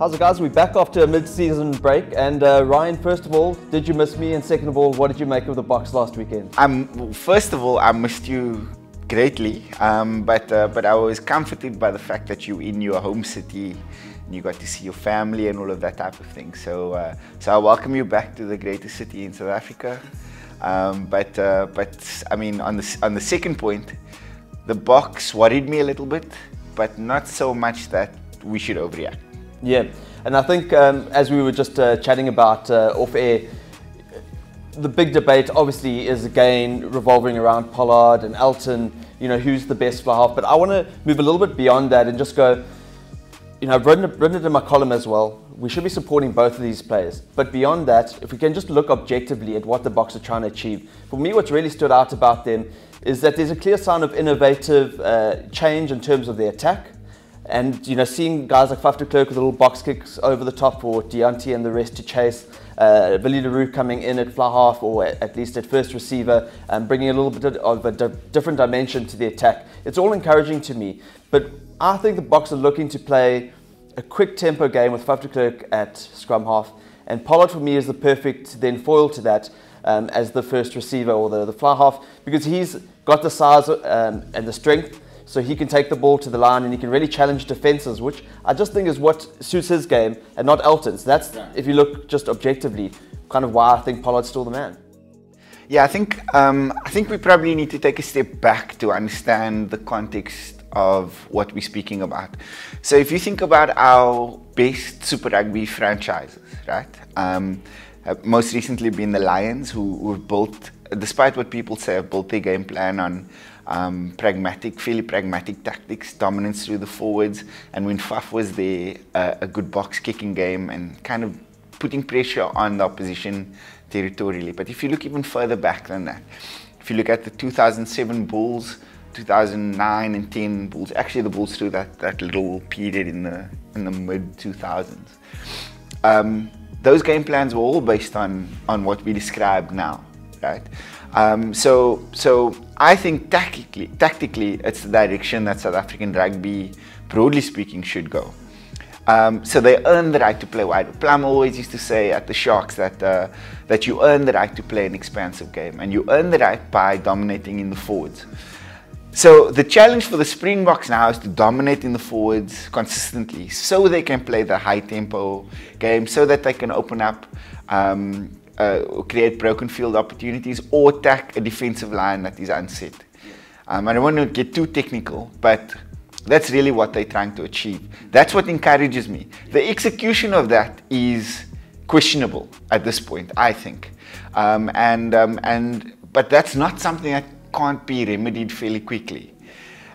How's it, guys? We're back after a mid-season break, and Ryan, first of all, did you miss me? And second of all, what did you make of the Boks last weekend? First of all, I missed you greatly, but I was comforted by the fact that you're in your home city and you got to see your family and all of that type of thing. So I welcome you back to the greatest city in South Africa. But I mean, on the second point, the Boks worried me a little bit, but not so much that we should overreact. Yeah, and I think as we were just chatting about off air, the big debate obviously is again revolving around Pollard and Elton, you know, who's the best fly half. But I want to move a little bit beyond that and just go, you know, I've written it in my column as well. We should be supporting both of these players. But beyond that, if we can just look objectively at what the Boks are trying to achieve, for me what's really stood out about them is that there's a clear sign of innovative change in terms of their attack. And, you know, seeing guys like Faf de Klerk with little box kicks over the top for Jantjies and the rest to chase, Vrede coming in at fly half or at least at first receiver, bringing a little bit of a different dimension to the attack. It's all encouraging to me. But I think the Boks are looking to play a quick tempo game with Faf de Klerk at scrum half. And Pollard for me is the perfect then foil to that as the first receiver or the fly half, because he's got the size and the strength. So he can take the ball to the line and he can really challenge defenses, which I just think is what suits his game and not Elton's. That's, if you look just objectively, kind of why I think Pollard's still the man. Yeah, I think we probably need to take a step back to understand the context of what we're speaking about. So if you think about our best Super Rugby franchises, right? Most recently been the Lions, who've built, despite what people say, have built their game plan on fairly pragmatic tactics, dominance through the forwards, and when Faf was there, a good box kicking game and kind of putting pressure on the opposition territorially. But if you look even further back than that, if you look at the 2007 Bulls, 2009 and 10 Bulls, actually the Bulls through that little period in the mid 2000s, those game plans were all based on what we described now, right? So I think tactically, it's the direction that South African rugby, broadly speaking, should go. So they earn the right to play wide. Plum always used to say at the Sharks that you earn the right to play an expansive game, and you earn the right by dominating in the forwards. So the challenge for the Springboks now is to dominate in the forwards consistently, so they can play the high tempo game, so that they can open up, create broken field opportunities, or attack a defensive line that is unset. I don't want to get too technical, but that's really what they're trying to achieve. That's what encourages me. The execution of that is questionable at this point, I think. But that's not something that can't be remedied fairly quickly.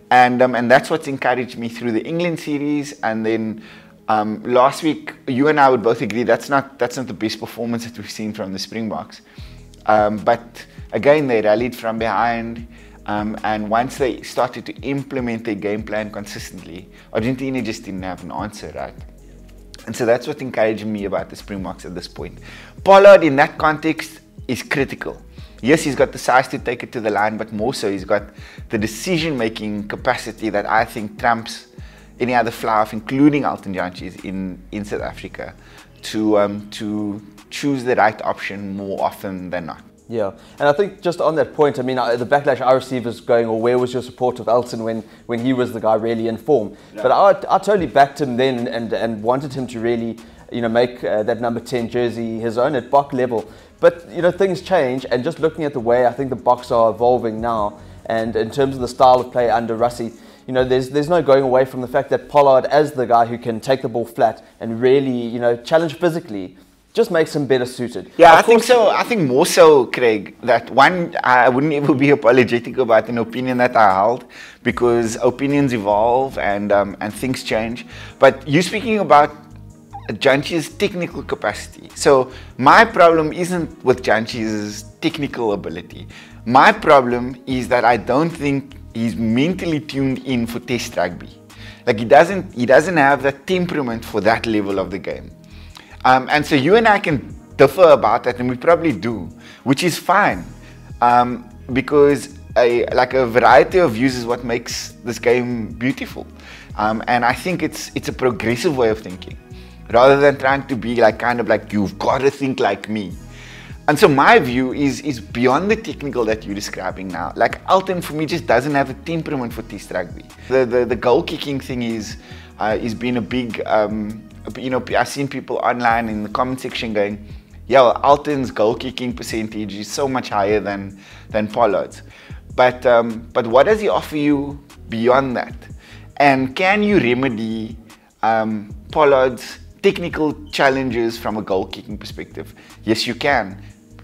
And that's what's encouraged me through the England series, and then last week, you and I would both agree that's not the best performance that we've seen from the Springboks. But again, they rallied from behind, and once they started to implement their game plan consistently, Argentina just didn't have an answer, right? And so that's what's encouraging me about the Springboks at this point. Pollard, in that context, is critical. Yes, he's got the size to take it to the line, but more so, he's got the decision-making capacity that I think trumps any other fly half, including Elton Jantjies in South Africa, to choose the right option more often than not. Yeah, and I think just on that point, I mean, the backlash I received is going, well, where was your support of Elton when he was the guy really in form? Yeah. But I totally backed him then and wanted him to really, you know, make that number 10 jersey his own at Boks level. But, you know, things change, and just looking at the way I think the Boks are evolving now, and in terms of the style of play under Rassie, you know, there's no going away from the fact that Pollard, as the guy who can take the ball flat and really, you know, challenge physically, just makes him better suited. Yeah, I think so. I think more so, Craig, that one, I wouldn't ever be apologetic about an opinion that I held, because opinions evolve and things change. But you're speaking about Jantjies' technical capacity. So my problem isn't with Jantjies' technical ability. My problem is that I don't think he's mentally tuned in for test rugby. Like he doesn't have that temperament for that level of the game. And so you and I can differ about that, and we probably do, which is fine, because like a variety of views is what makes this game beautiful. And I think it's a progressive way of thinking. rather than trying to be like kind of like, you've got to think like me. And so my view is beyond the technical that you're describing now. Like Elton for me just doesn't have a temperament for Test rugby. The goal kicking thing is been a big, you know, I've seen people online in the comment section going, yeah, Elton's goal kicking percentage is so much higher than Pollard's. But what does he offer you beyond that? And can you remedy Pollard's technical challenges from a goal kicking perspective? Yes, you can.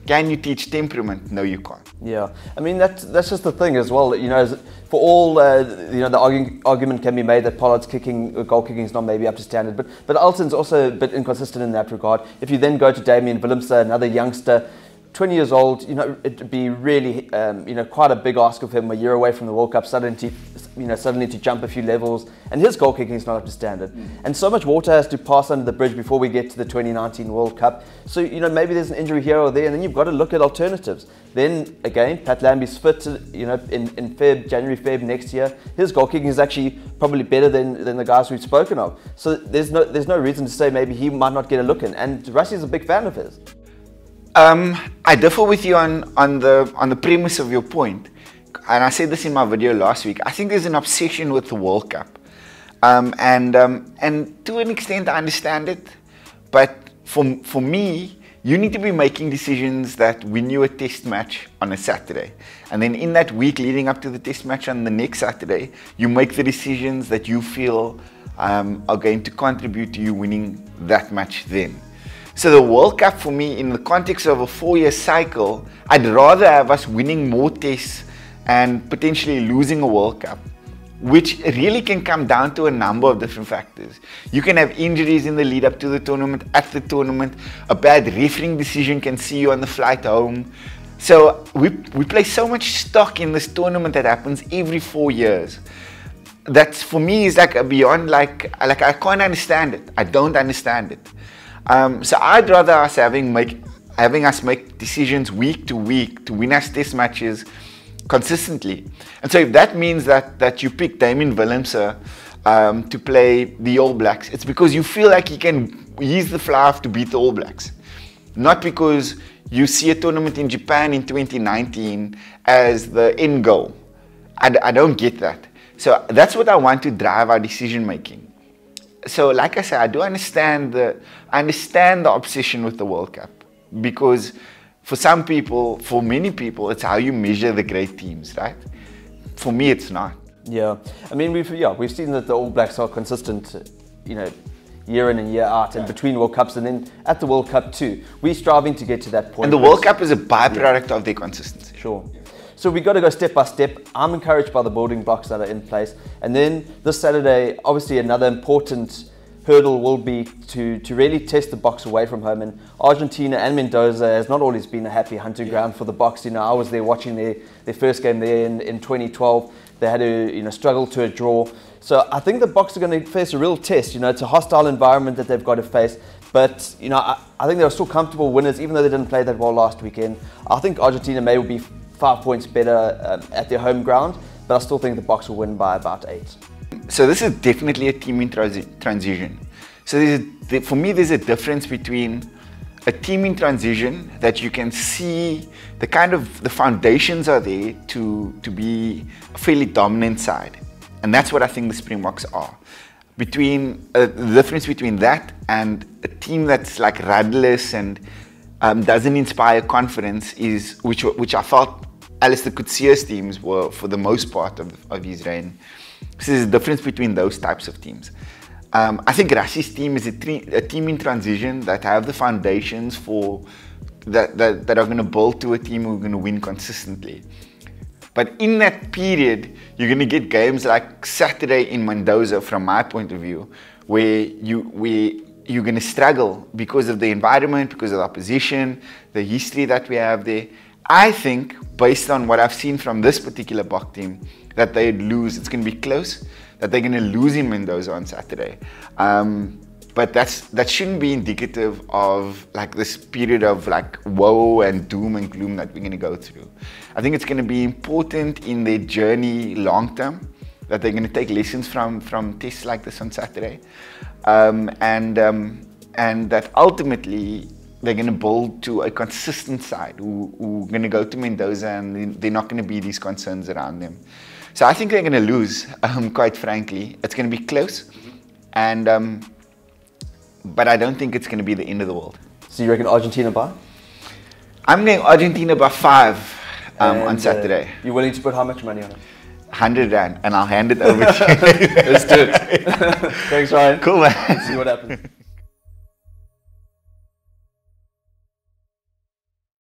Can you teach temperament? No, you can't. Yeah, I mean that's just the thing as well. You know, for all you know, the argument can be made that Pollard's goal kicking is not maybe up to standard, but Elton's also a bit inconsistent in that regard. If you then go to Damian Willemse, another youngster, 20 years old, you know, it'd be really, you know, quite a big ask of him a year away from the World Cup, suddenly to jump a few levels, and his goal kicking is not up to standard. And so much water has to pass under the bridge before we get to the 2019 World Cup. So, you know, maybe there's an injury here or there, and then you've got to look at alternatives. Then again, Pat Lambie's fit, you know, in January, Feb next year. His goal kicking is actually probably better than the guys we've spoken of. So there's no reason to say maybe he might not get a look in. And Rusty's a big fan of his. I differ with you on the premise of your point, and I said this in my video last week. I think there's an obsession with the World Cup, and to an extent I understand it, but for me, you need to be making decisions that win you a test match on a Saturday, and then in that week leading up to the test match on the next Saturday, you make the decisions that you feel are going to contribute to you winning that match then. So the World Cup for me, in the context of a 4-year cycle, I'd rather have us winning more tests and potentially losing a World Cup, which really can come down to a number of different factors. You can have injuries in the lead up to the tournament, at the tournament, a bad refereeing decision can see you on the flight home. So we place so much stock in this tournament that happens every 4 years. That for me is like beyond like I can't understand it. I don't understand it. So I'd rather us having us make decisions week to week to win us test matches consistently. And so if that means that you pick Damian Willemse to play the All Blacks, it's because you feel like he's the fly-half to beat the All Blacks. Not because you see a tournament in Japan in 2019 as the end goal. I don't get that. So that's what I want to drive our decision making. So like I said, I do understand the obsession with the World Cup, because for some people, for many people, it's how you measure the great teams, right? For me, it's not. Yeah, I mean we've seen that the All Blacks are consistent, you know, year in and year out, and between World Cups and then at the World Cup too. We're striving to get to that point. And the World Cup is a byproduct of their consistency. Sure. So we've got to go step by step. I'm encouraged by the building blocks that are in place. And then this Saturday, obviously another important hurdle will be to really test the Boks away from home. And Argentina and Mendoza has not always been a happy hunting ground for the Boks. You know, I was there watching their first game there in 2012. They had to, you know, struggle to a draw. So I think the Boks are going to face a real test. You know, it's a hostile environment that they've got to face. But, you know, I think they're still comfortable winners, even though they didn't play that well last weekend. I think Argentina may be 5 points better at their home ground, but I still think the Boks will win by about 8. So this is definitely a team in transition. So for me, there's a difference between a team in transition that you can see the foundations are there to be a fairly dominant side. And that's what I think the Springboks are. The difference between that and a team that's like rudderless and doesn't inspire confidence is, which I felt Alistair Coetzee's teams were for the most part of his reign. So there's a difference between those types of teams. I think Rusty's team is a team in transition that have the foundations for that are going to build to a team who's going to win consistently. But in that period, you're going to get games like Saturday in Mendoza, from my point of view, where you're going to struggle because of the environment, because of the opposition, the history that we have there. I think, based on what I've seen from this particular Boks team, that they'd lose. It's going to be close, that they're going to lose in Mendoza on Saturday. But that shouldn't be indicative of like this period of like woe and doom and gloom that we're going to go through. I think it's going to be important in their journey long term, that they're going to take lessons from tests like this on Saturday. And and that ultimately they're going to build to a consistent side who are going to go to Mendoza, and they're not going to be these concerns around them. So I think they're going to lose, quite frankly. It's going to be close, and but I don't think it's going to be the end of the world. So you reckon Argentina by? I'm going Argentina by 5 on Saturday. You're willing to put how much money on it? 100 rand, and I'll hand it over to you. Let's do it. Thanks, Ryan. Cool, man. See what happens.